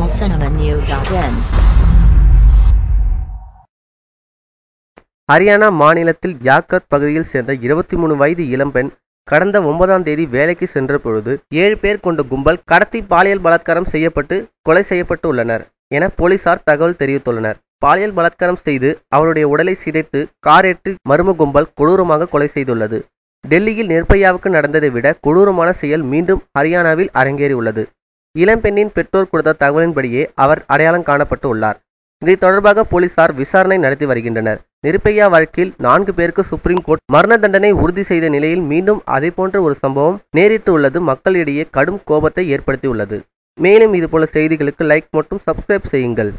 tamilcinemanew.in. Haryana மாநிலத்தில் யாக்கத் பகுதியில் சேர்ந்த 23 வயது இளம்பெண் கடந்த 9ஆம் தேதி வேலைக்கு சென்ற பொழுது 7 பேர் கொண்ட கும்பல் கடத்தி பாலியல் பலாத்காரம் செய்யப்பட்டு கொலை செய்யப்பட்டு உள்ளனர் என போலீசார் தகவல் தெரிவித்துள்ளனர். பாலியல் பலாத்காரம் செய்து அவருடைய உடலை சிதைத்து காரேற்றி மர்ம கும்பல் கொடூரமாக கொலை செய்துள்ளது. டெல்லியில் நிர்பயாவுக்கு நடந்ததை விட கொடூரமான செயல் மீண்டும் ஹரியானாவில் அரங்கேறியுள்ளது. இளம்பெண்ணின் பெற்றோர் கொடுத்த தகவலின்படியே அவர் அடையாளம் காணப்பட்டு உள்ளார். இதை தொடர்பாக போலீசார் விசாரணை நடத்தி வருகின்றனர். நிர்பயா வழக்கில் 4 பேருக்கு சுப்ரீம் கோர்ட் மரண தண்டனை உறுதி செய்த நிலையில் மீண்டும் அதேபோன்ற ஒரு சம்பவம் நேரிட்டு உள்ளது மக்களிடையே கடும் கோபத்தை ஏற்படுத்தியுள்ளது. மேலும் இதுபோல செய்திகளுக்கு லைக் மற்றும் சப்ஸ்கிரைப் செய்யுங்கள்.